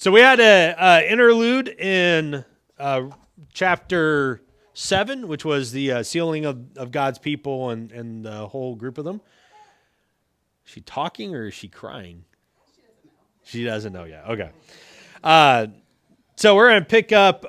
So we had an interlude in chapter 7, which was the sealing of God's people and the whole group of them. Is she talking or is she crying? She doesn't know yet. Okay. So we're going to pick up.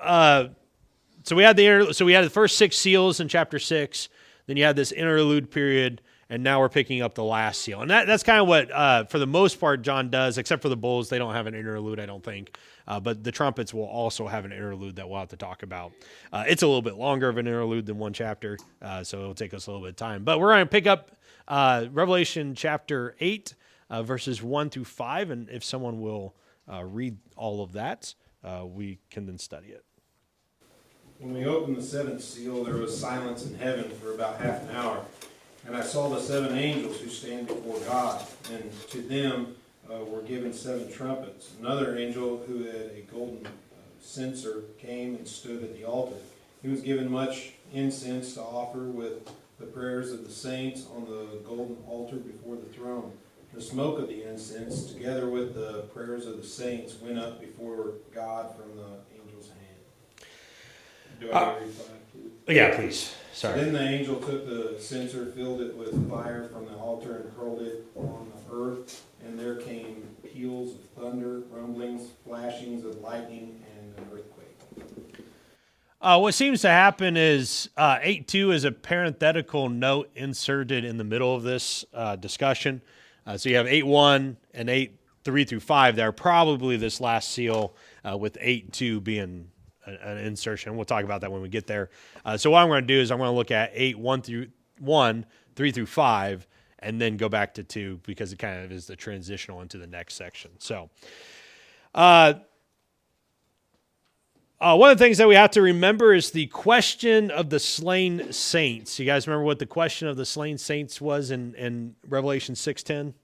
So we had the first 6 seals in chapter 6. Then you had this interlude period, and now we're picking up the last seal. And that's kind of what, for the most part, John does, except for the bowls. They don't have an interlude, I don't think. But the trumpets will also have an interlude that we'll have to talk about. It's a little bit longer of an interlude than one chapter, so it'll take us a little bit of time. But we're going to pick up Revelation chapter 8, verses 1 through 5. And if someone will read all of that, we can then study it. When we opened the 7th seal, there was silence in heaven for about half an hour. And I saw the 7 angels who stand before God, and to them were given 7 trumpets. Another angel who had a golden censer came and stood at the altar. He was given much incense to offer with the prayers of the saints on the golden altar before the throne. The smoke of the incense, together with the prayers of the saints, went up before God from the angel's hand. Do I read 5 too? Yeah, please. Sorry. Then the angel took the censer, filled it with fire from the altar, and hurled it on the earth. And there came peals of thunder, rumblings, flashings of lightning, and an earthquake. What seems to happen is 8:2 is a parenthetical note inserted in the middle of this discussion. So you have 8:1 and 8:3 through 5 that are probably this last seal, with 8:2 being an insertion. We'll talk about that when we get there. So what I'm going to do is I'm going to look at 8:1, 3 through 5, and then go back to 2 because it kind of is the transitional into the next section. So one of the things that we have to remember is the question of the slain saints. You guys remember what the question of the slain saints was in Revelation 6:10?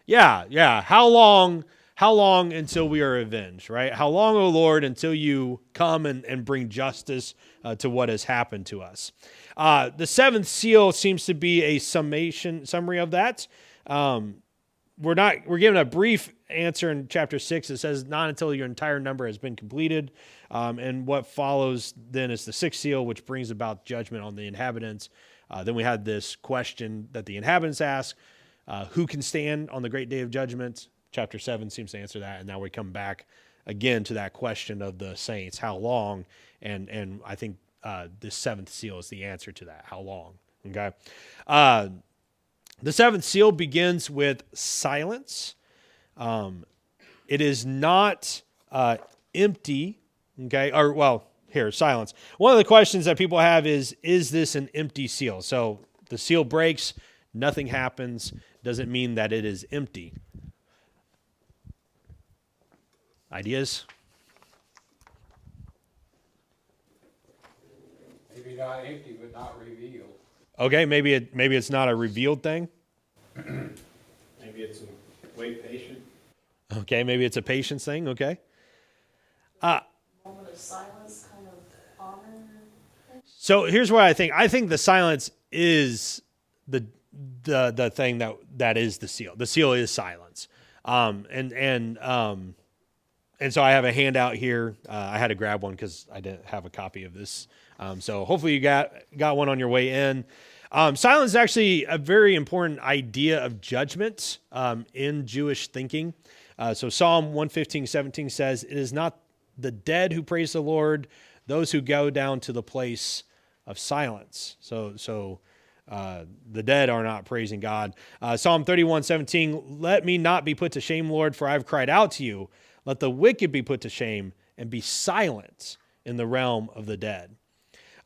Yeah. How long until we are avenged, right? How long, O Lord, until you come and bring justice to what has happened to us? The 7th seal seems to be a summary of that. We're given a brief answer in chapter 6. It says, not until your entire number has been completed. And what follows then is the 6th seal, which brings about judgment on the inhabitants. Then we had this question that the inhabitants ask, who can stand on the great day of judgment? Chapter 7 seems to answer that, and now we come back again to that question of the saints, how long? And I think this 7th seal is the answer to that, how long? Okay. The 7th seal begins with silence. It is not empty, okay? Silence. One of the questions that people have is this an empty seal? So the seal breaks, nothing happens, doesn't mean that it is empty. Ideas? Maybe not empty, but not revealed. Okay, maybe it's not a revealed thing. Maybe it's a wait patient. Okay, maybe it's a patience thing. Okay. Moment of silence, kind of honor. So here's what I think. I think the silence is the thing that is the seal. The seal is silence. And so I have a handout here. I had to grab one because I didn't have a copy of this. So hopefully you got one on your way in. Silence is actually a very important idea of judgment in Jewish thinking. So Psalm 115:17 says, "It is not the dead who praise the Lord, those who go down to the place of silence." So the dead are not praising God. Psalm 31:17, "Let me not be put to shame, Lord, for I have cried out to you. Let the wicked be put to shame and be silent in the realm of the dead."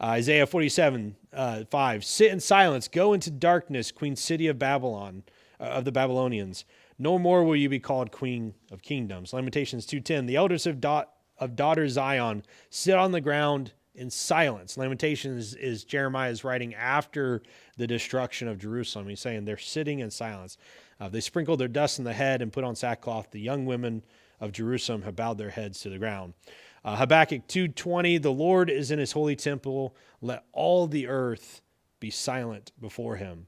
Isaiah 47:5, "Sit in silence, go into darkness, queen city of Babylon, of the Babylonians. No more will you be called queen of kingdoms." Lamentations 2:10, "The elders of daughter Zion sit on the ground in silence." Lamentations is Jeremiah's writing after the destruction of Jerusalem. He's saying they're sitting in silence. They sprinkle their dust in the head and put on sackcloth. The young women of Jerusalem have bowed their heads to the ground. Habakkuk 2:20, "The Lord is in his holy temple. Let all the earth be silent before him."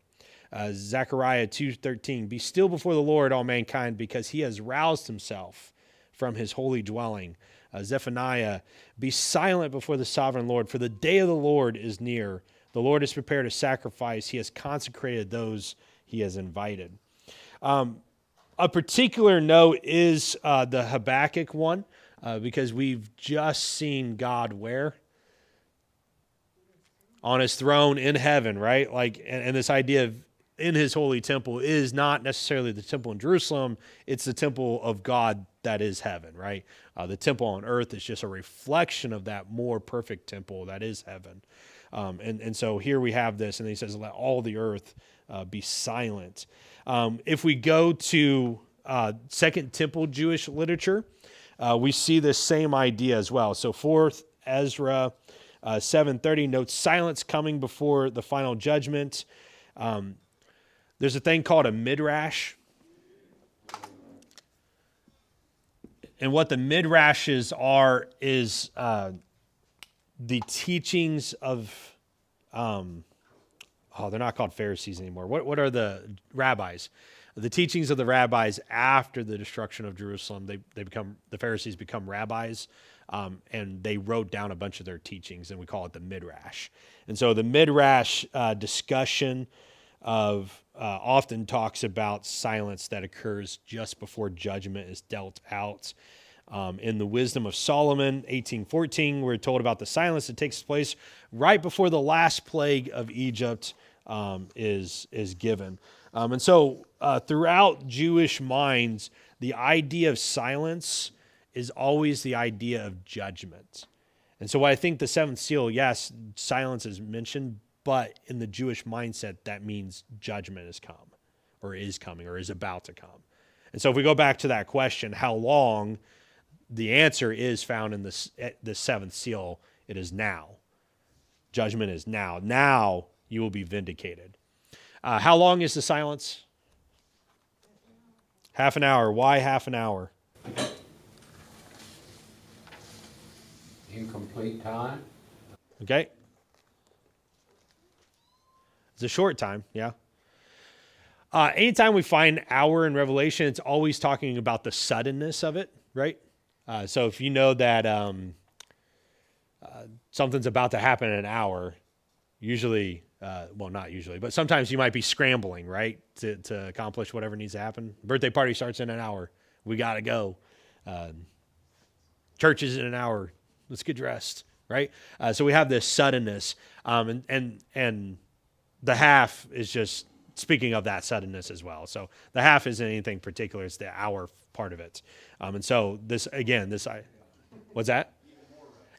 Zechariah 2:13, "Be still before the Lord, all mankind, because he has roused himself from his holy dwelling. Zephaniah, be silent before the sovereign Lord, for the day of the Lord is near. The Lord has prepared a sacrifice. He has consecrated those he has invited. A particular note is the Habakkuk one, because we've just seen God where? On his throne in heaven, right? Like, and this idea of in his holy temple is not necessarily the temple in Jerusalem. It's the temple of God that is heaven, right? The temple on earth is just a reflection of that more perfect temple that is heaven. And so here we have this, and he says, let all the earth be silent. If we go to Second Temple Jewish literature, we see this same idea as well. So 4th Ezra 7:30 notes silence coming before the final judgment. There's a thing called a midrash. And what the midrashes are is the teachings of, they're not called Pharisees anymore. What are the rabbis? The teachings of the rabbis after the destruction of Jerusalem. The Pharisees become rabbis, and they wrote down a bunch of their teachings, and we call it the midrash. And so the midrash discussion of often talks about silence that occurs just before judgment is dealt out. In the Wisdom of Solomon, 18:14, we're told about the silence that takes place right before the last plague of Egypt is given. And so throughout Jewish minds, the idea of silence is always the idea of judgment. And so I think the seventh seal, yes, silence is mentioned, but in the Jewish mindset, that means judgment has come, or is coming, or is about to come. And so if we go back to that question, how long, the answer is found in the seventh seal. It is now. Judgment is now. Now you will be vindicated. How long is the silence? Half an hour. Why half an hour? Incomplete time. Okay. It's a short time, yeah. Anytime we find hour in Revelation, it's always talking about the suddenness of it, right? So if you know that something's about to happen in an hour, usually, well, not usually, but sometimes you might be scrambling, right, to accomplish whatever needs to happen. Birthday party starts in an hour. We got to go. Church is in an hour. Let's get dressed, right? So we have this suddenness, and the half is just speaking of that suddenness as well. So the half isn't anything particular. It's the hour part of it. And so this, again, what's that?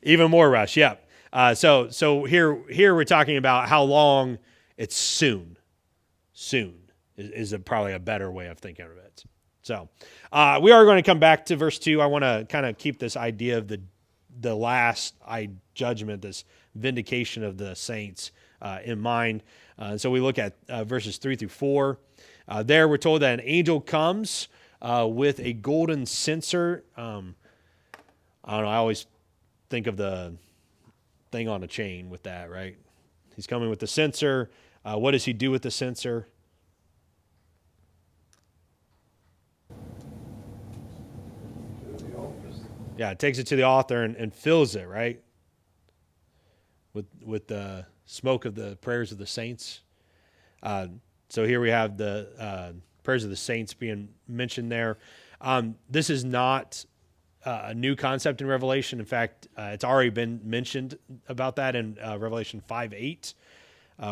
Even more rush. Yep. So here we're talking about how long. It's soon. Soon is probably a better way of thinking of it. So we are going to come back to verse 2. I want to kind of keep this idea of the last judgment, this vindication of the saints in mind. So we look at verses 3 through 4. There we're told that an angel comes with a golden censer. I don't know, I always think of the thing on a chain with that, right? He's coming with the censer. What does he do with the censer? Yeah, it takes it to the altar and fills it, right? With the smoke of the prayers of the saints. So here we have the prayers of the saints being mentioned there. This is not a new concept in Revelation. In fact, it's already been mentioned about that in Revelation 5:8.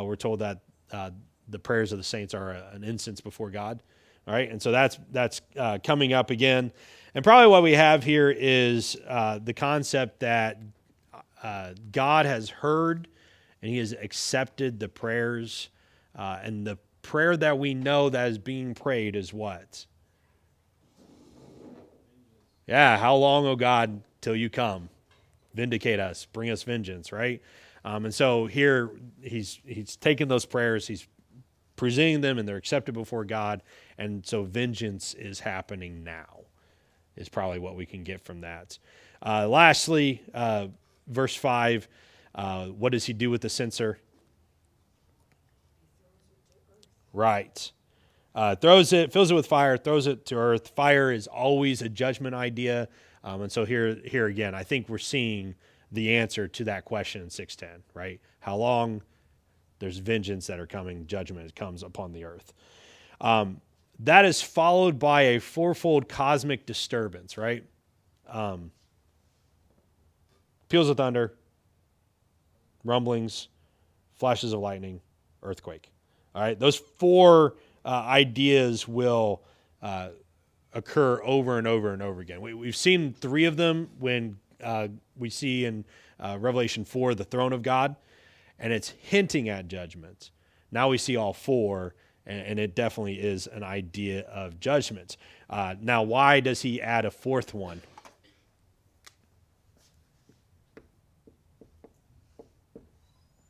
We're told that the prayers of the saints are an incense before God. All right, and so that's coming up again. And probably what we have here is the concept that God has heard and he has accepted the prayers. And the prayer that we know that is being prayed is what? Yeah, how long, O God, till you come? Vindicate us, bring us vengeance, right? And so here he's taken those prayers, he's presenting them, and they're accepted before God. And so vengeance is happening now, is probably what we can get from that. Lastly, verse 5, what does he do with the censer? Right. throws it, fills it with fire, throws it to earth. Fire is always a judgment idea. And so here again, I think we're seeing the answer to that question in 6:10, right? How long? There's vengeance that are coming, judgment comes upon the earth. That is followed by a fourfold cosmic disturbance, right? Peals of thunder, rumblings, flashes of lightning, earthquake. All right, those four ideas will occur over and over and over again. We've seen three of them when we see in Revelation 4 the throne of God, and it's hinting at judgment. Now we see all four, and it definitely is an idea of judgment. Now, why does he add a fourth one?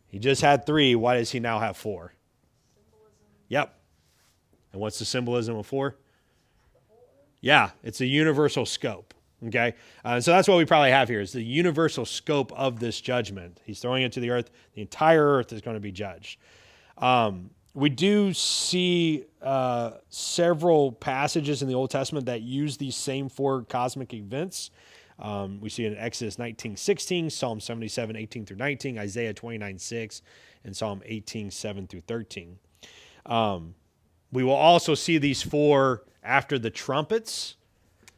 He just had three. Why does he now have four? Yep. And what's the symbolism of four? Yeah, it's a universal scope. Okay, so that's what we probably have here is the universal scope of this judgment. He's throwing it to the earth. The entire earth is going to be judged. We do see several passages in the Old Testament that use these same four cosmic events. We see it in Exodus 19:16, Psalm 77:18 through 19, Isaiah 29:6, and Psalm 18:7 through 13. We will also see these four after the trumpets.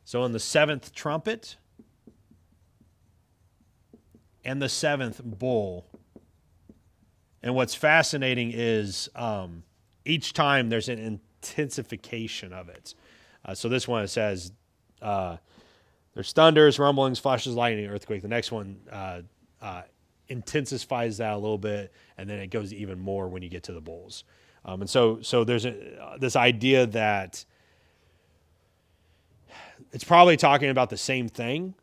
So in the seventh trumpet and the seventh bowl. And what's fascinating is each time there's an intensification of it. So this one, it says there's thunders, rumblings, flashes, lightning, earthquake. The next one intensifies that a little bit, and then it goes even more when you get to the bowls. And so there's this idea that it's probably talking about the same thing.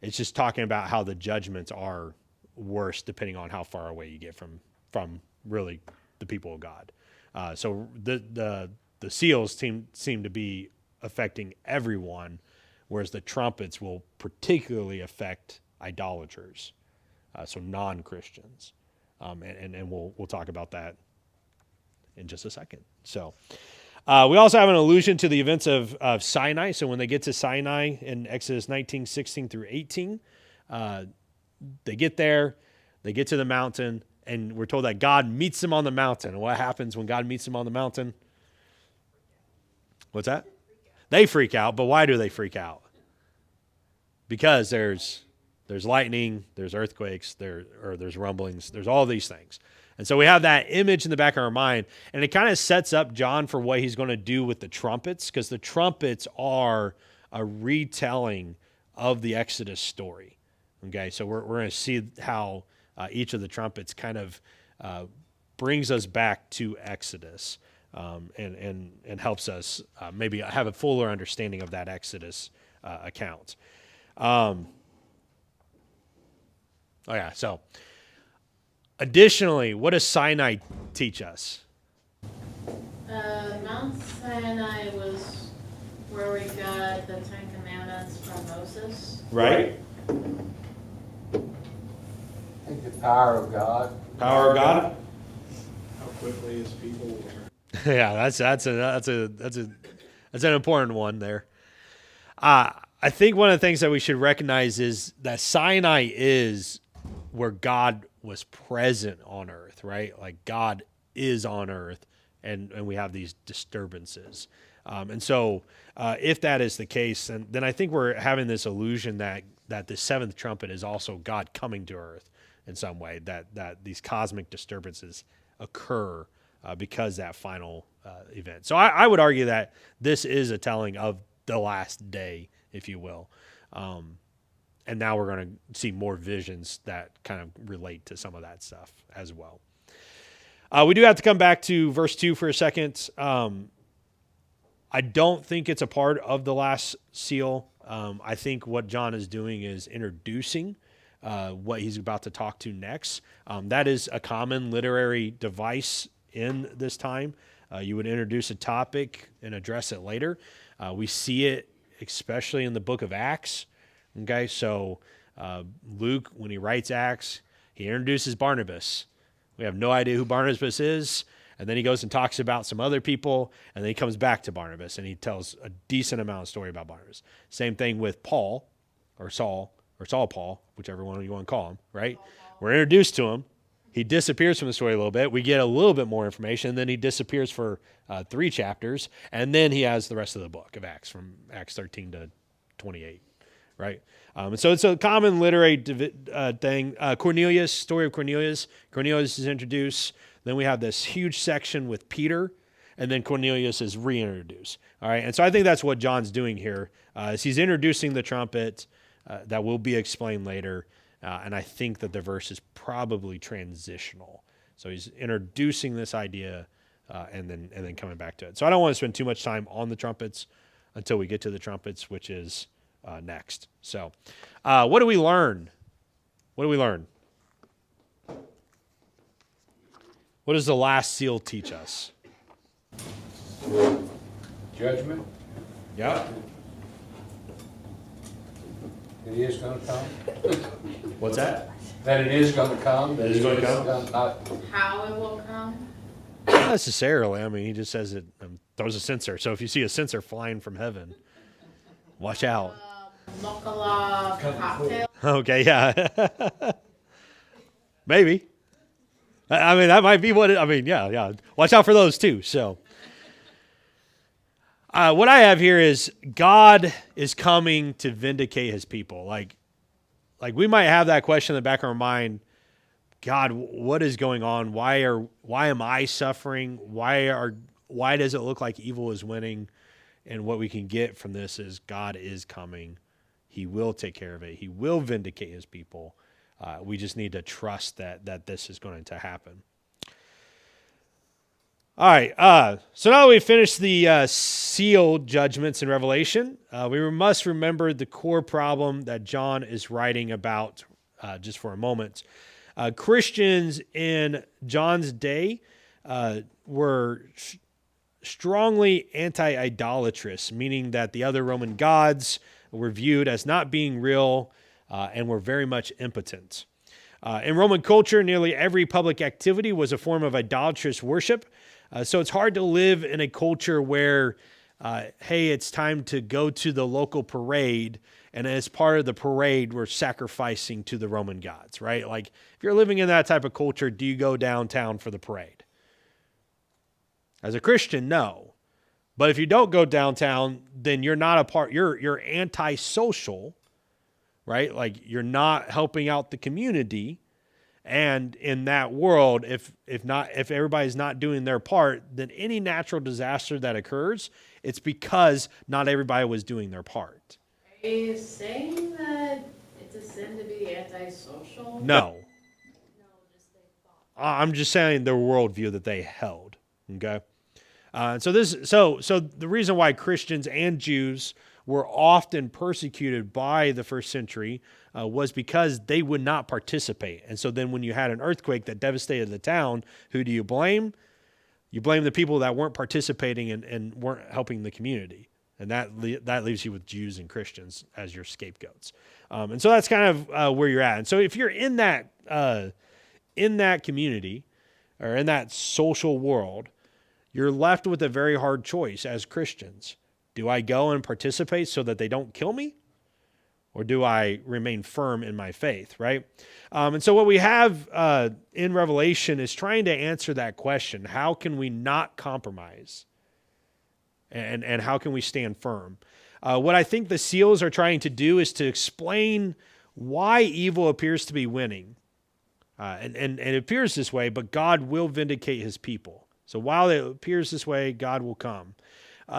It's just talking about how the judgments are worse depending on how far away you get from really the people of God. So the seals seem to be affecting everyone, whereas the trumpets will particularly affect idolaters, so non-Christians. And we'll talk about that in just a second. So we also have an allusion to the events of Sinai. So when they get to Sinai in Exodus 19:16 through 18, they get there, they get to the mountain, and we're told that God meets them on the mountain. And what happens when God meets them on the mountain? What's that? They freak out, but why do they freak out? Because there's lightning, there's earthquakes, there's rumblings, there's all these things. And so we have that image in the back of our mind, and it kind of sets up John for what he's going to do with the trumpets, because the trumpets are a retelling of the Exodus story. Okay, so we're going to see how each of the trumpets kind of brings us back to Exodus and helps us maybe have a fuller understanding of that Exodus account. So additionally, what does Sinai teach us? Mount Sinai was where we got the Ten Commandments from Moses. Right? I think the power of God. Power of God? How quickly his people were. Yeah, that's an important one there. I think one of the things that we should recognize is that Sinai is where God was present on earth, right? Like God is on earth, and we have these disturbances. And so if that is the case, then I think we're having this illusion that the seventh trumpet is also God coming to earth in some way, that these cosmic disturbances occur because that final event. So I would argue that this is a telling of the last day, if you will. And now we're going to see more visions that kind of relate to some of that stuff as well. We do have to come back to verse 2 for a second. I don't think it's a part of the last seal. I think what John is doing is introducing what he's about to talk to next. That is a common literary device in this time. You would introduce a topic and address it later. We see it especially in the book of Acts. Okay, so Luke, when he writes Acts, he introduces Barnabas. We have no idea who Barnabas is, And then he goes and talks about some other people, and then he comes back to Barnabas, and he tells a decent amount of story about Barnabas. Same thing with Paul, or Saul Paul, whichever one you want to call him, right? We're introduced to him. He disappears from the story a little bit. We get a little bit more information, and then he disappears for 3 chapters, and then he has the rest of the book of Acts, from Acts 13 to 28, right? And so it's a common literary thing. Cornelius, story of Cornelius. Cornelius is introduced. Then we have this huge section with Peter, and then Cornelius is reintroduced. All right, and so I think that's what John's doing here. Is he's introducing the trumpet that will be explained later, and I think that the verse is probably transitional. So he's introducing this idea and then coming back to it. So I don't want to spend too much time on the trumpets until we get to the trumpets, which is next. So what do we learn? What do we learn? What does the last seal teach us? Judgment, Yeah. it is going to come. What's that? That it is going to come. That it is going to come? Not, How it will come? Not necessarily. I mean, he just says it throws a censer. So if you see a censer flying from heaven, watch out. Mokkala cocktail. Okay, yeah. Maybe. I mean, that might be what it, I mean, yeah. Watch out for those too. So, what I have here is God is coming to vindicate his people. Like we might have that question in the back of our mind. God, what is going on? Why am I suffering? Why does it look like evil is winning? And what we can get from this is God is coming. He will take care of it. He will vindicate his people. We just need to trust that this is going to happen. All right. So now that we've finished the seal judgments in Revelation, we must remember the core problem that John is writing about just for a moment. Christians in John's day were strongly anti-idolatrous, meaning that the other Roman gods were viewed as not being real and were very much impotent. In Roman culture, nearly every public activity was a form of idolatrous worship. So it's hard to live in a culture where, hey, it's time to go to the local parade, and as part of the parade, we're sacrificing to the Roman gods, right? Like, if you're living in that type of culture, do you go downtown for the parade? As a Christian, no. But if you don't go downtown, then you're not a part, you're antisocial, right? Like, you're not helping out the community. And in that world, if everybody's not doing their part, then any natural disaster that occurs, it's because not everybody was doing their part. Are you saying that it's a sin to be antisocial? No. I'm just saying the worldview that they held. Okay. So the reason why Christians and Jews were often persecuted by the first century was because they would not participate. And so then when you had an earthquake that devastated the town, who do you blame? You blame the people that weren't participating and weren't helping the community. And that leaves you with Jews and Christians as your scapegoats. And so that's kind of where you're at. And so if you're in that community or in that social world, you're left with a very hard choice as Christians. Do I go and participate so that they don't kill me? Or do I remain firm in my faith, right? And so what we have in Revelation is trying to answer that question. How can we not compromise? And how can we stand firm? What I think the seals are trying to do is to explain why evil appears to be winning. And it appears this way, but God will vindicate his people. So while it appears this way, God will come.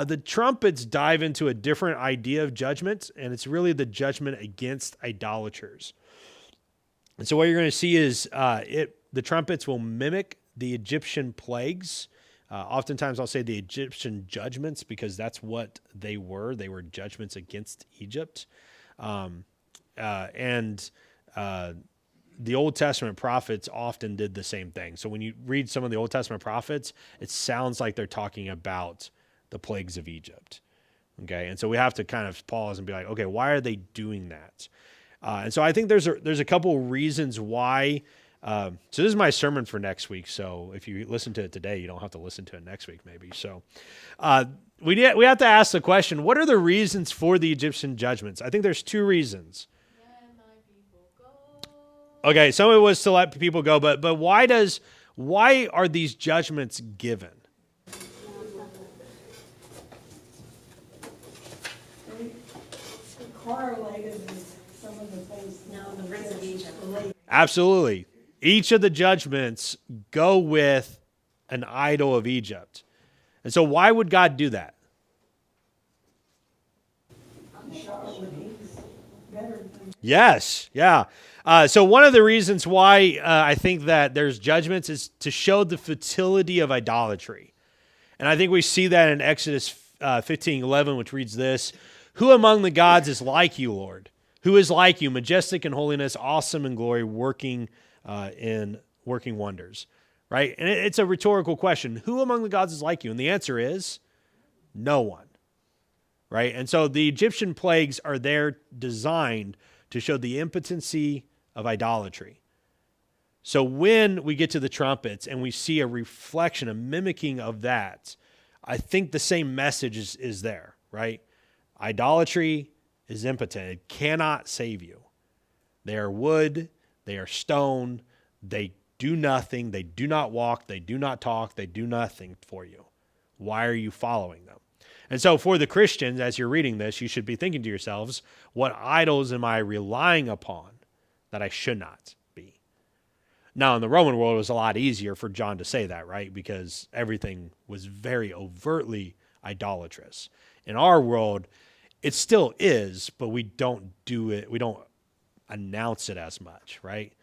The trumpets dive into a different idea of judgment, and it's really the judgment against idolaters. And so what you're going to see is the trumpets will mimic the Egyptian plagues. Oftentimes I'll say the Egyptian judgments because that's what they were. They were judgments against Egypt. The Old Testament prophets often did the same thing. So when you read some of the Old Testament prophets, it sounds like they're talking about the plagues of Egypt. Okay, and so we have to kind of pause and be like, okay, why are they doing that? And so I think there's a couple reasons why So this is my sermon for next week. So if you listen to it today, you don't have to listen to it next week, maybe. So we have to ask the question: what are the reasons for the Egyptian judgments? I think there's two reasons. Let my people go. Okay, some of it was to let people go, but why are these judgments given? They correlated with some of the things. No, the prince of Egypt. Absolutely. Each of the judgments go with an idol of Egypt. And so why would God do that? Yes, yeah. So one of the reasons why I think that there's judgments is to show the futility of idolatry. And I think we see that in Exodus 15:11, which reads this: "Who among the gods is like you, Lord? Who is like you, majestic in holiness, awesome in glory, working wonders?" Right? And it's a rhetorical question. Who among the gods is like you? And the answer is no one. Right? And so the Egyptian plagues are there designed to show the impotency of idolatry. So when we get to the trumpets and we see a reflection, a mimicking of that, I think the same message is there, right? Idolatry is impotent. It cannot save you. They are wood, they are stone, they do nothing, they do not walk, they do not talk, they do nothing for you. Why are you following them? And so for the Christians, as you're reading this, you should be thinking to yourselves, what idols am I relying upon that I should not be? Now, in the Roman world, it was a lot easier for John to say that, right? Because everything was very overtly idolatrous. In our world, it still is, but we don't do it. We don't announce it as much, right?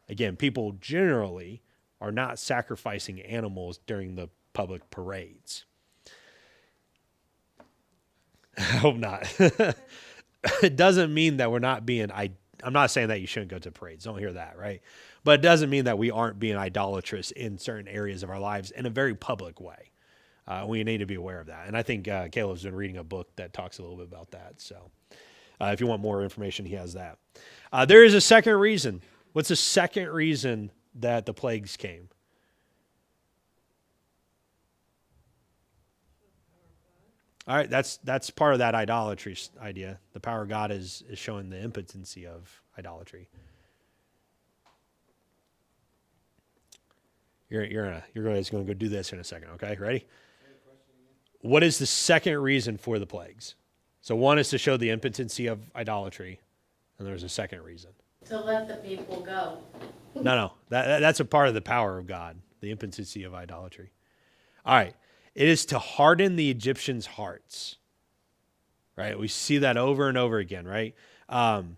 Again, people generally are not sacrificing animals during the public parades. I hope not. It doesn't mean that we're not being, I'm not saying that you shouldn't go to parades. Don't hear that, right? But it doesn't mean that we aren't being idolatrous in certain areas of our lives in a very public way. We need to be aware of that. And I think Caleb's been reading a book that talks a little bit about that. So if you want more information, he has that. There is a second reason. What's the second reason that the plagues came? All right, that's part of that idolatry idea. The power of God is showing the impotency of idolatry. You're guys going to go do this in a second, okay? Ready? What is the second reason for the plagues? So one is to show the impotency of idolatry, and there's a second reason. To let the people go. No, that's a part of the power of God, the impotency of idolatry. All right. It is to harden the Egyptians' hearts, right? We see that over and over again, right? And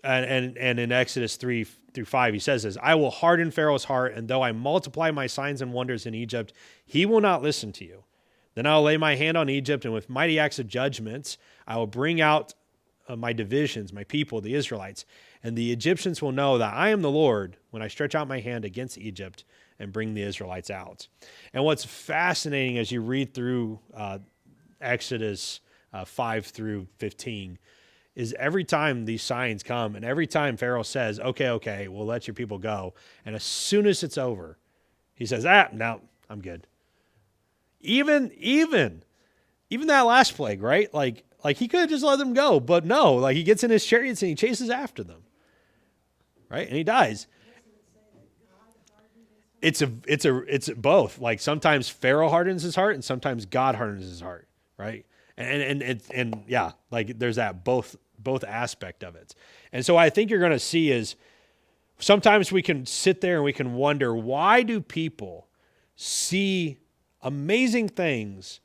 in Exodus 3-5, he says this: "I will harden Pharaoh's heart, and though I multiply my signs and wonders in Egypt, he will not listen to you. Then I will lay my hand on Egypt, and with mighty acts of judgment, I will bring out my divisions, my people, the Israelites. And the Egyptians will know that I am the Lord when I stretch out my hand against Egypt and bring the Israelites out." And what's fascinating as you read through Exodus 5-15 is every time these signs come and every time Pharaoh says, okay, we'll let your people go. And as soon as it's over, he says, no, I'm good. Even that last plague, right? Like he could have just let them go, but no, like he gets in his chariots and he chases after them, right? And he dies. It's both. Like sometimes Pharaoh hardens his heart and sometimes God hardens his heart, right? And yeah, like there's that both aspect of it. And so I think you're going to see is sometimes we can sit there and we can wonder, why do people see amazing things?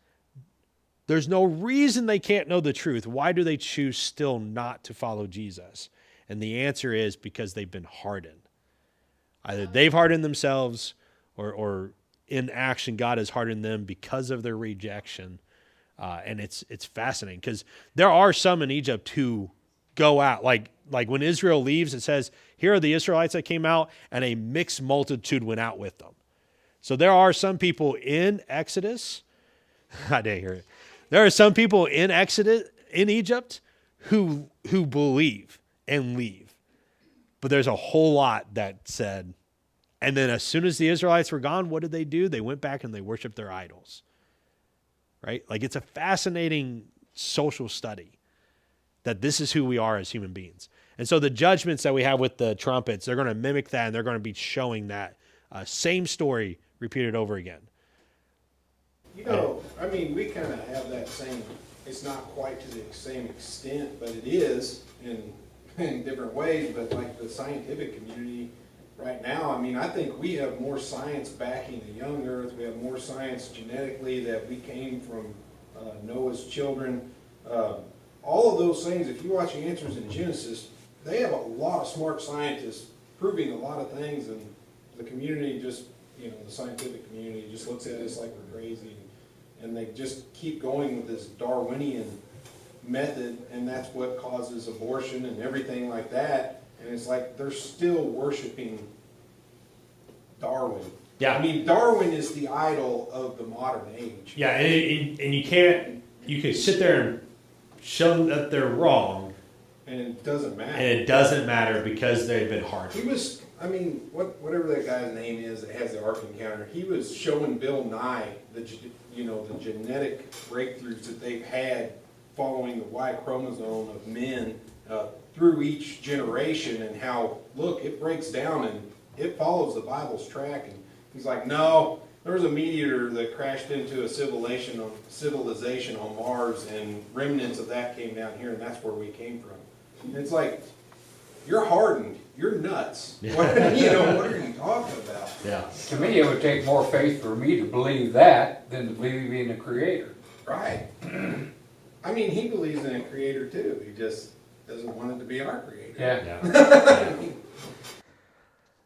There's no reason they can't know the truth. Why do they choose still not to follow Jesus? And the answer is because they've been hardened. Either they've hardened themselves or in action, God has hardened them because of their rejection. And it's fascinating because there are some in Egypt who go out. Like when Israel leaves, it says, here are the Israelites that came out, and a mixed multitude went out with them. So there are some people in Exodus. I didn't hear it. There are some people in Exodus, in Egypt, who believe and leave. But there's a whole lot that said, And then as soon as the Israelites were gone, what did they do? They went back and they worshiped their idols. Right? Like, it's a fascinating social study that this is who we are as human beings. And so the judgments that we have with the trumpets, they're going to mimic that, and they're going to be showing that same story repeated over again. You know, I mean, we kind of have that same, it's not quite to the same extent, but it is in different ways, but like the scientific community right now, I mean, I think we have more science backing the young earth, we have more science genetically that we came from Noah's children. All of those things, if you watch the Answers in Genesis, they have a lot of smart scientists proving a lot of things, and the community just, you know, the scientific community just looks at us like we're crazy, and they just keep going with this Darwinian method, and that's what causes abortion and everything like that. And it's like they're still worshiping Darwin. Yeah. I mean, Darwin is the idol of the modern age. Yeah, and you can sit there and show them that they're wrong, And it doesn't matter. and it doesn't matter because they've been hardened. He was, I mean, whatever that guy's name is that has the Ark Encounter, he was showing Bill Nye the genetic breakthroughs that they've had following the Y chromosome of men through each generation, and how, look, it breaks down and it follows the Bible's track. And he's like, no, there was a meteor that crashed into a civilization on Mars, and remnants of that came down here, and that's where we came from. And it's like, you're hardened. You're nuts. What are you talking about? Yeah. To me, it would take more faith for me to believe that than to believe in a creator. Right. I mean, he believes in a creator too. He just doesn't want it to be our creator. Yeah.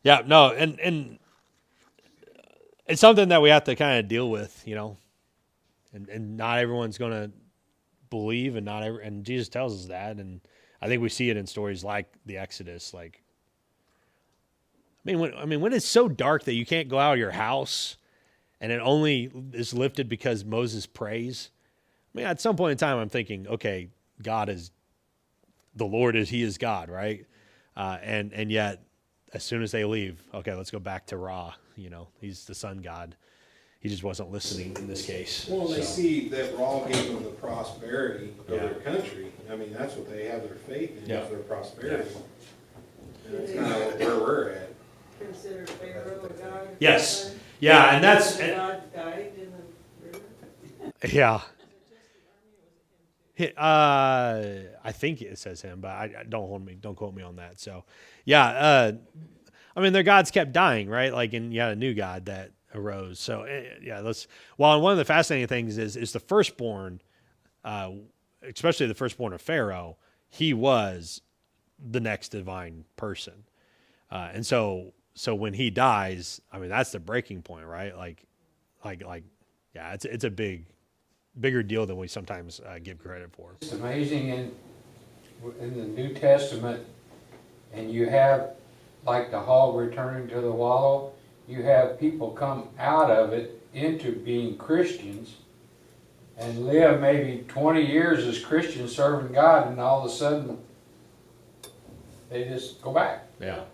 Yeah, no, and it's something that we have to kind of deal with, you know, and not everyone's going to believe, and Jesus tells us that, and I think we see it in stories like the Exodus. Like, when it's so dark that you can't go out of your house, and it only is lifted because Moses prays. I mean, at some point in time, I'm thinking, okay, He is God, right? And yet, as soon as they leave, okay, let's go back to Ra. You know, he's the sun god. He just wasn't listening in this case. Well, they So, see that Ra gave them the prosperity of their country. I mean, that's what they have their faith in, Yeah. is their prosperity. And that's kind of where we're at. Consider Pharaoh a god? Yes. Yeah, and that's God died in the river? yeah. I think it says him, but don't quote me on that. So, yeah. Their gods kept dying, right? Like, and you had a new god that arose. So, and one of the fascinating things is the firstborn, especially the firstborn of Pharaoh. He was the next divine person, and so when he dies, that's the breaking point, right? It's a bigger deal than we sometimes give credit for. It's amazing in the New Testament, and you have, like the hog returning to the wallow, you have people come out of it into being Christians and live maybe 20 years as Christians serving God, and all of a sudden they just go back. Yeah.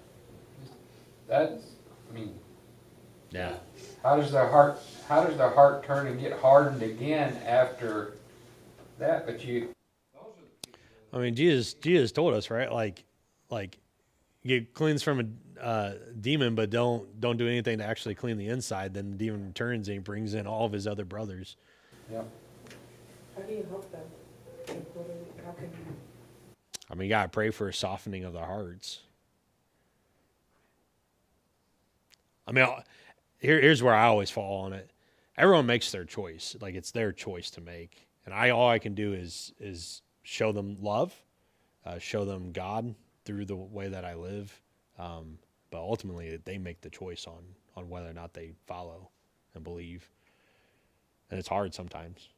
Yeah. How does their heart turn and get hardened again after that? But Jesus told us, right? Like get cleansed from a demon, but don't do anything to actually clean the inside. Then the demon returns and he brings in all of his other brothers. yeah. How do you help them? How can you? You gotta pray for a softening of their hearts. Here's where I always fall on it. Everyone makes their choice. Like, it's their choice to make, and all I can do is show them love, show them God through the way that I live. But ultimately, they make the choice on whether or not they follow and believe, and it's hard sometimes.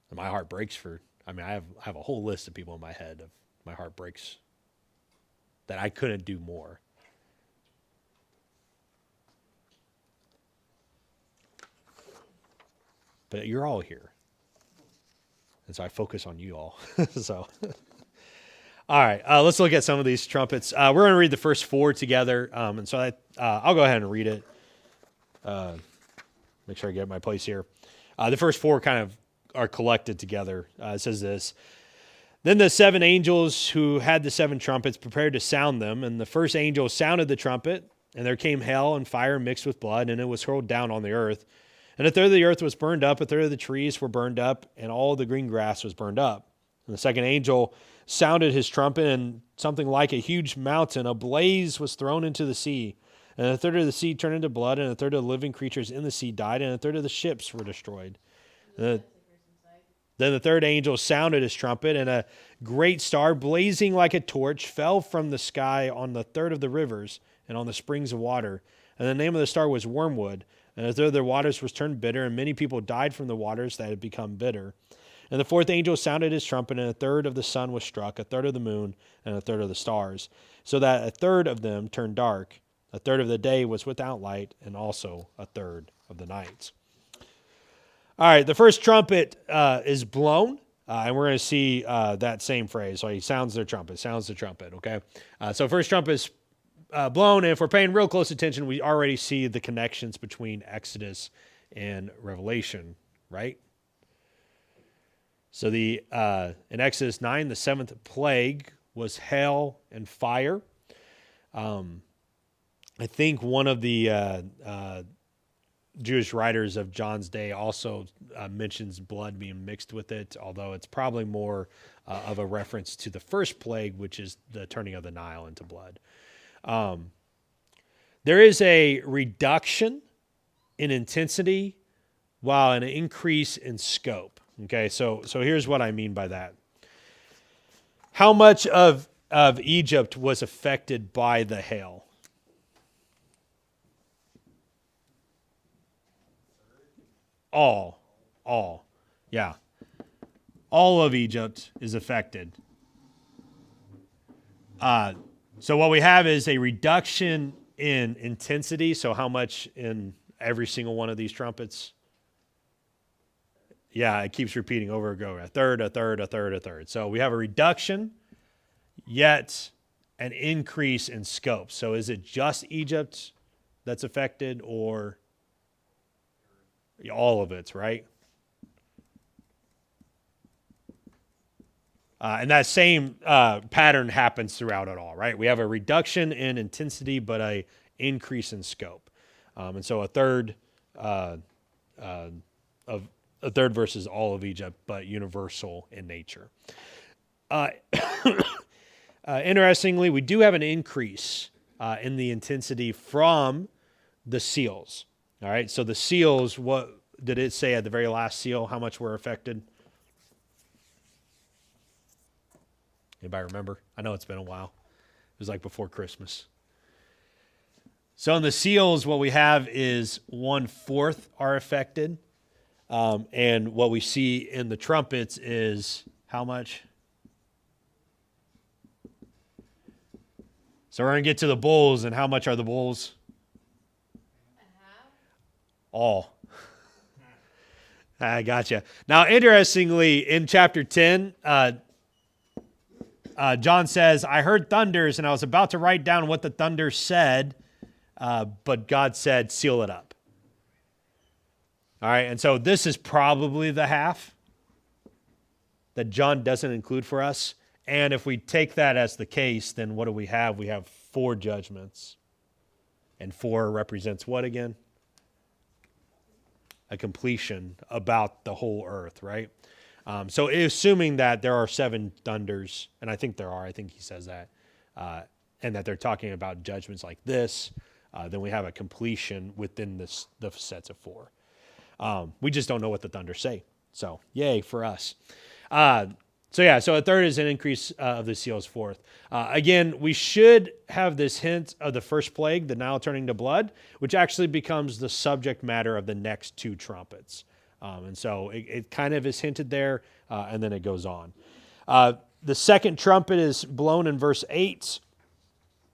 And my heart breaks for. I have a whole list of people in my head of my heart breaks that I couldn't do more. But you're all here. And so I focus on you all. So, All right, let's look at some of these trumpets. We're going to read the first 4 together, and so I'll go ahead and read it. Make sure I get my place here. The first 4 kind of are collected together. It says this. Then the 7 angels who had the 7 trumpets prepared to sound them, and the first angel sounded the trumpet, and there came hail and fire mixed with blood, and it was hurled down on the earth. And a third of the earth was burned up, a third of the trees were burned up, and all the green grass was burned up. And the second angel sounded his trumpet, and something like a huge mountain, a blaze, was thrown into the sea. And a third of the sea turned into blood, and a third of the living creatures in the sea died, and a third of the ships were destroyed. Then the third angel sounded his trumpet, and a great star, blazing like a torch, fell from the sky on the third of the rivers and on the springs of water. And the name of the star was Wormwood. And a third of the waters was turned bitter, and many people died from the waters that had become bitter. And the fourth angel sounded his trumpet, and a third of the sun was struck, a third of the moon, and a third of the stars, so that a third of them turned dark. A third of the day was without light, and also a third of the night. All right, the first trumpet is blown, and we're going to see that same phrase. So he sounds the trumpet, okay? So first trumpet is blown, and if we're paying real close attention, we already see the connections between Exodus and Revelation, right? So in Exodus 9, the 7th plague was hail and fire. I think one of the Jewish writers of John's day also mentions blood being mixed with it, although it's probably more of a reference to the first plague, which is the turning of the Nile into blood. There is a reduction in intensity while an increase in scope. Okay, so here's what I mean by that. How much of Egypt was affected by the hail? All. Yeah. All of Egypt is affected. So what we have is a reduction in intensity. So how much in every single one of these trumpets? Yeah, it keeps repeating over and over. A third, a third, a third, a third. So we have a reduction, yet an increase in scope. So is it just Egypt that's affected, or all of it's, right? And that same pattern happens throughout it all, right? We have a reduction in intensity, but a increase in scope. And so a third versus all of Egypt, but universal in nature. Interestingly, we do have an increase in the intensity from the seals. All right, so the seals, what did it say at the very last seal? How much were affected? Anybody remember? I know it's been a while. It was like before Christmas. So in the seals, what we have is 1/4 are affected. And what we see in the trumpets is how much? So we're going to get to the bowls, and how much are the bowls? All. I gotcha. Now, interestingly, in chapter 10, John says, I heard thunders, and I was about to write down what the thunder said, but God said, seal it up. All right, and so this is probably the half that John doesn't include for us. And if we take that as the case, then what do we have? We have 4 judgments. And 4 represents what again? A completion about the whole earth, right? So assuming that there are 7 thunders, and I think there are, I think he says that, and that they're talking about judgments like this, then we have a completion within the sets of 4. We just don't know what the thunders say. So yay for us. So a third is an increase of the seals. 4th. Again, we should have this hint of the first plague, the Nile turning to blood, which actually becomes the subject matter of the next 2 trumpets. And so it kind of is hinted there, and then it goes on. The second trumpet is blown in verse 8.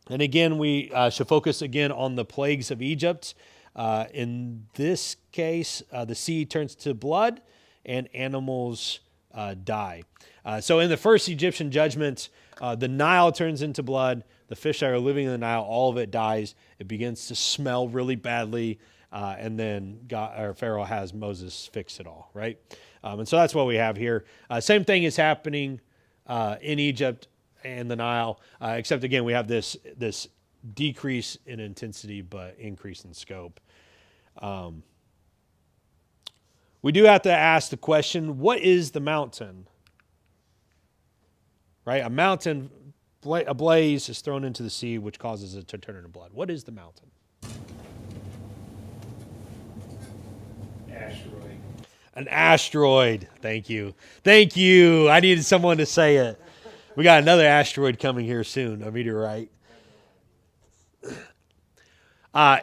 And again, we should focus again on the plagues of Egypt. In this case, the sea turns to blood, and animals die. So in the first Egyptian judgment, the Nile turns into blood. The fish that are living in the Nile, all of it dies. It begins to smell really badly. And then Pharaoh has Moses fix it all, right? And so that's what we have here. Same thing is happening in Egypt and the Nile, except again we have this decrease in intensity but increase in scope. We do have to ask the question, what is the mountain? Right? A mountain, a blaze is thrown into the sea, which causes it to turn into blood. What is the mountain? Asteroid. An asteroid. Thank you. Thank you. I needed someone to say it. We got another asteroid coming here soon, a meteorite.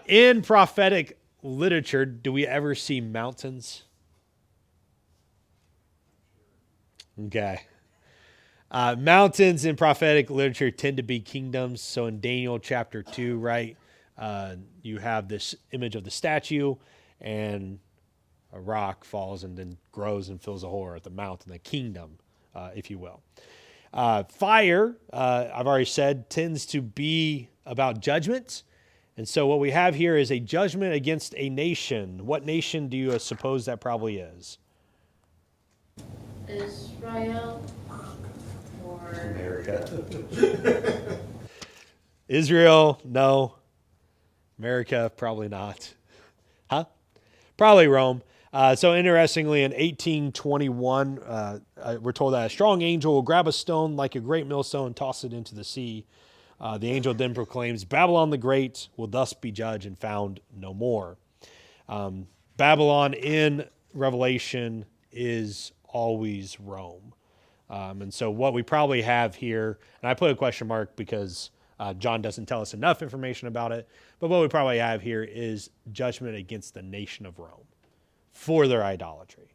In prophetic literature, do we ever see mountains? Okay. Mountains in prophetic literature tend to be kingdoms. So in Daniel chapter 2, right, you have this image of the statue, and a rock falls and then grows and fills a hole at the mountain, the kingdom, if you will. Fire, I've already said, tends to be about judgment. And so what we have here is a judgment against a nation. What nation do you suppose that probably is? Israel or America. Israel, no. America, probably not. Huh? Probably Rome. So interestingly, in 1821, we're told that a strong angel will grab a stone like a great millstone and toss it into the sea. The angel then proclaims, Babylon the Great will thus be judged and found no more. Babylon in Revelation is always Rome. And so what we probably have here, and I put a question mark because John doesn't tell us enough information about it, but what we probably have here is judgment against the nation of Rome for their idolatry.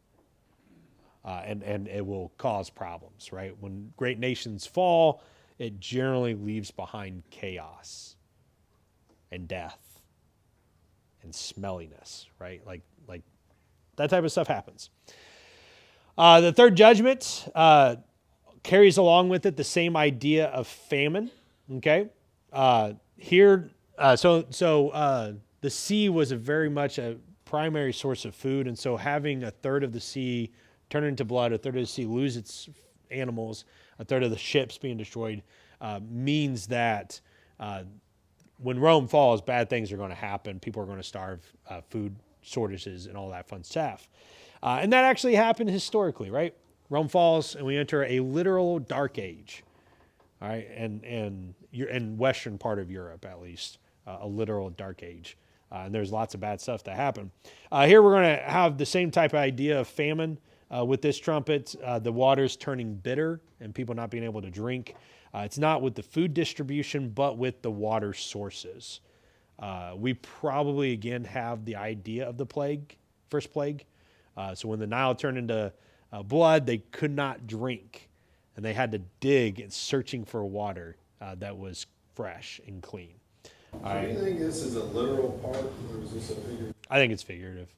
And it will cause problems, right? When great nations fall, it generally leaves behind chaos and death and smelliness, right? Like that type of stuff happens. The third judgment carries along with it the same idea of famine. Okay, here, the sea was very much a primary source of food, and so having a third of the sea turn into blood, a third of the sea lose its animals, a third of the ships being destroyed, means that when Rome falls, bad things are going to happen. People are going to starve, food shortages, and all that fun stuff. And that actually happened historically, right? Rome falls, and we enter a literal dark age. All right, and you're in western part of Europe, at least, a literal dark age. And there's lots of bad stuff that happen. Here we're going to have the same type of idea of famine with this trumpet, the waters turning bitter and people not being able to drink. It's not with the food distribution, but with the water sources. We probably, again, have the idea of the plague, first plague. So when the Nile turned into blood, they could not drink. And they had to dig and searching for water that was fresh and clean. Do you think this is a literal part, or is this a figurative? I think it's figurative.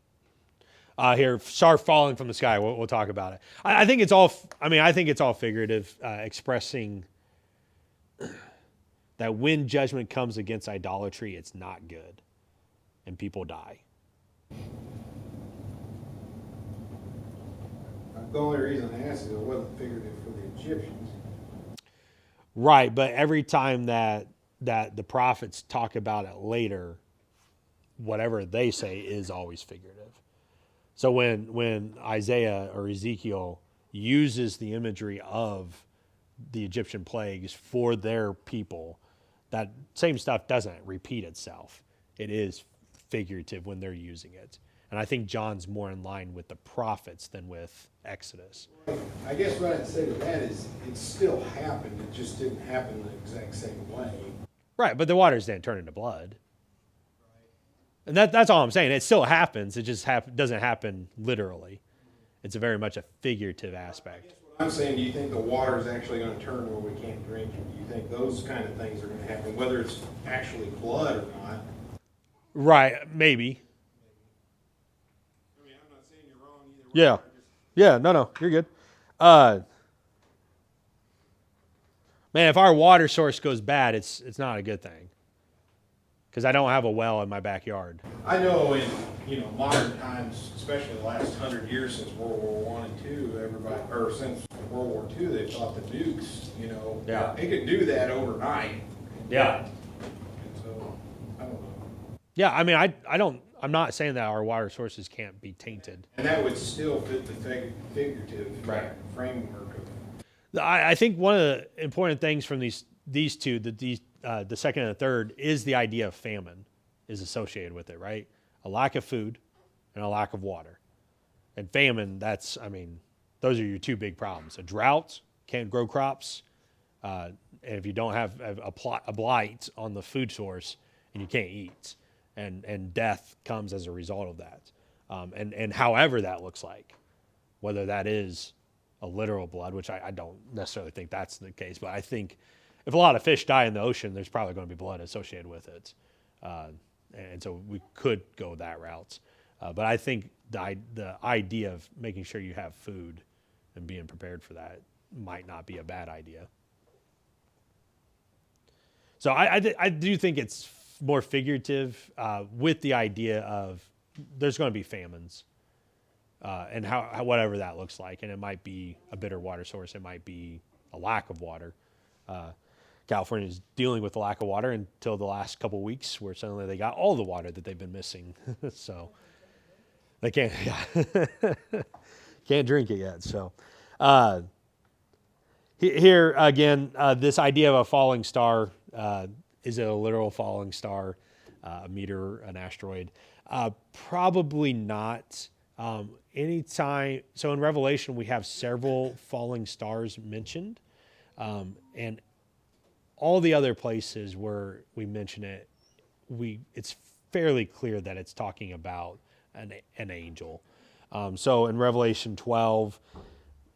Here, star falling from the sky. We'll talk about it. I think it's all. I think it's all figurative, expressing that when judgment comes against idolatry, it's not good, and people die. The only reason I asked is it wasn't figurative for the Egyptians. Right, but every time that the prophets talk about it later, whatever they say is always figurative. So when Isaiah or Ezekiel uses the imagery of the Egyptian plagues for their people, that same stuff doesn't repeat itself. It is figurative when they're using it. And I think John's more in line with the prophets than with Exodus. I guess what I'd say to that is it still happened. It just didn't happen the exact same way. Right, but the waters didn't turn into blood. And that's all I'm saying. It still happens. It just doesn't happen literally. It's a very much a figurative aspect. What I'm saying, do you think the water is actually going to turn where we can't drink? Do you think those kind of things are going to happen, whether it's actually blood or not? Right, maybe. I mean, I'm not saying you're wrong either way. Yeah, no, you're good. Man, if our water source goes bad, it's not a good thing. Because I don't have a well in my backyard. I know in, modern times, especially the last 100 years since World War I and II, or since World War II, they thought the nukes, Yeah. they could do that overnight. Yeah. And so, I don't know. Yeah, I mean, I'm not saying that our water sources can't be tainted. And that would still fit the figurative Right. framework of. I think one of the important things from these two, the second and the third, is the idea of famine is associated with it, right? A lack of food and a lack of water. And famine, those are your two big problems. A drought, can't grow crops, and if you don't have a blight on the food source, and you can't eat, and death comes as a result of that. And however that looks like, whether that is a literal blood, which I don't necessarily think that's the case, but I think if a lot of fish die in the ocean, there's probably going to be blood associated with it. And so we could go that route. But I think the idea of making sure you have food and being prepared for that might not be a bad idea. So I do think it's more figurative with the idea of there's going to be famines. And how whatever that looks like, and it might be a bitter water source, it might be a lack of water. California is dealing with the lack of water until the last couple of weeks, where suddenly they got all the water that they've been missing, so they can't can't drink it yet. So here again, this idea of a falling star, is it a literal falling star, a meteor, an asteroid? Probably not. Anytime, so in Revelation, we have several falling stars mentioned, and all the other places where we mention it, it's fairly clear that it's talking about an angel. So in Revelation 12,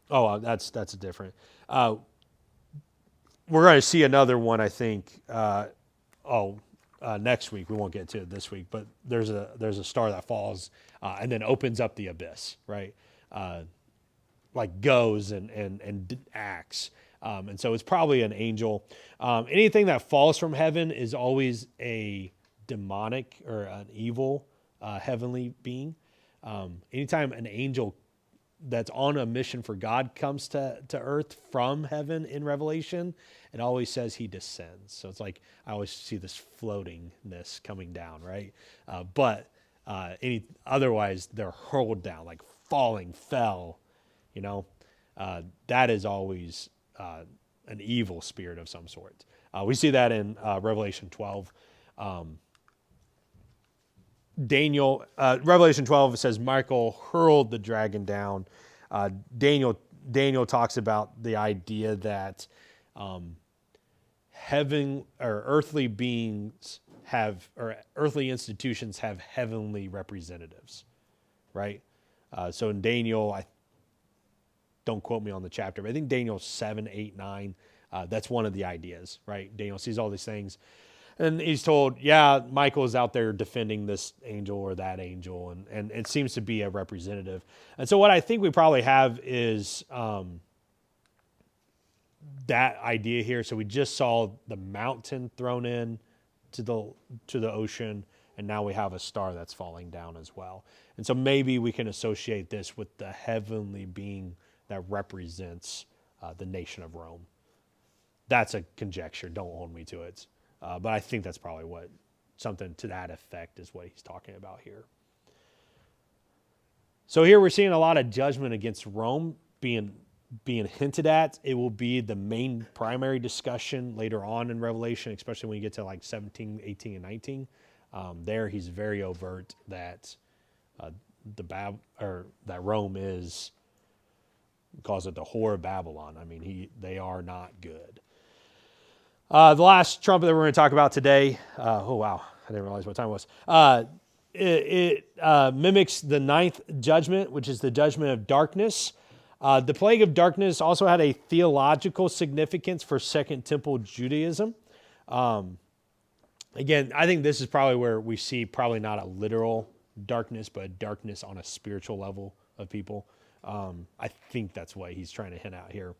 that's a different. We're going to see another one, I think. Next week. We won't get to it this week, but there's a star that falls and then opens up the abyss, right? Like goes and acts. And so it's probably an angel. Anything that falls from heaven is always a demonic or an evil heavenly being. Anytime an angel that's on a mission for God comes to earth from heaven in Revelation, it always says he descends. So it's like I always see this floatingness coming down, right? But otherwise they're hurled down, like fell. That is always an evil spirit of some sort. We see that in Revelation 12. Revelation 12 says Michael hurled the dragon down. Daniel talks about the idea that heaven or earthly beings or earthly institutions have heavenly representatives, right? So in Daniel, don't quote me on the chapter, but I think Daniel 7, 8, 9, that's one of the ideas, right? Daniel sees all these things. And he's told, Michael is out there defending this angel or that angel, and it seems to be a representative. And so what I think we probably have is that idea here. So we just saw the mountain thrown in to the ocean, and now we have a star that's falling down as well. And so maybe we can associate this with the heavenly being that represents the nation of Rome. That's a conjecture. Don't hold me to it. But I think that's probably something to that effect is what he's talking about here. So here we're seeing a lot of judgment against Rome being hinted at. It will be the main primary discussion later on in Revelation, especially when you get to like 17, 18, and 19. There he's very overt that that Rome calls it the whore of Babylon. I mean, they are not good. The last trumpet that we're going to talk about today, oh wow, I didn't realize what time it was. It mimics the ninth judgment, which is the judgment of darkness. The plague of darkness also had a theological significance for Second Temple Judaism. Again, I think this is probably where we see probably not a literal darkness, but a darkness on a spiritual level of people. I think that's what he's trying to hint out here.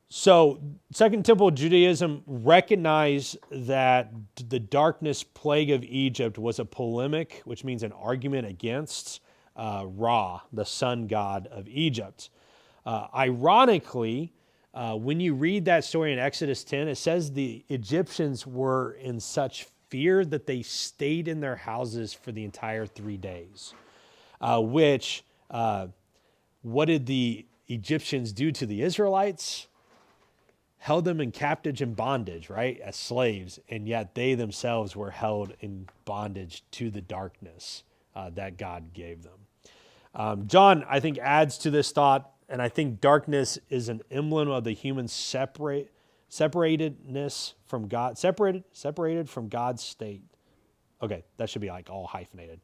So Second Temple Judaism recognized that the darkness plague of Egypt was a polemic, which means an argument against Ra, the sun god of Egypt. Ironically, when you read that story in Exodus 10, it says the Egyptians were in such fear that they stayed in their houses for the entire 3 days, what did the Egyptians do to the Israelites? Held them in captivity and bondage, right, as slaves, and yet they themselves were held in bondage to the darkness that God gave them. John, I think, adds to this thought, and I think darkness is an emblem of the human separatedness from God, separated from God's state. Okay, that should be like all hyphenated.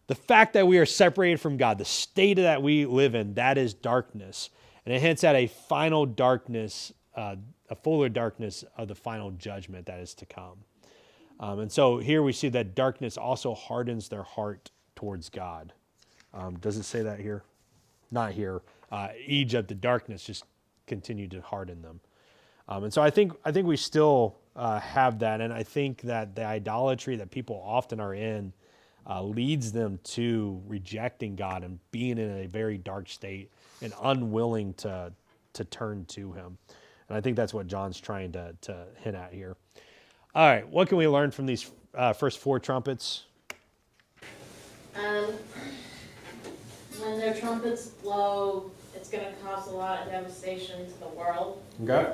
The fact that we are separated from God, the state that we live in, that is darkness. And it hints at a final darkness, a fuller darkness of the final judgment that is to come. And so here we see that darkness also hardens their heart towards God. Does it say that here? Not here. Egypt, the darkness just continued to harden them. And so I think we still have that. And I think that the idolatry that people often are in leads them to rejecting God and being in a very dark state and unwilling to turn to him. And I think that's what John's trying to hint at here. All right, what can we learn from these first 4 trumpets? When their trumpets blow, it's going to cause a lot of devastation to the world. Okay.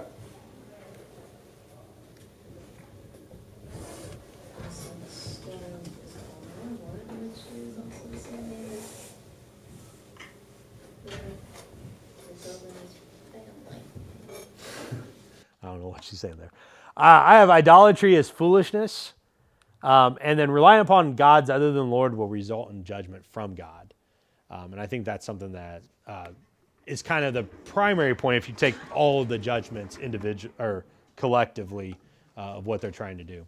I don't know what she's saying there. I have idolatry as foolishness, and then relying upon gods other than the Lord will result in judgment from God. And I think that's something that is kind of the primary point if you take all of the judgments individual or collectively of what they're trying to do.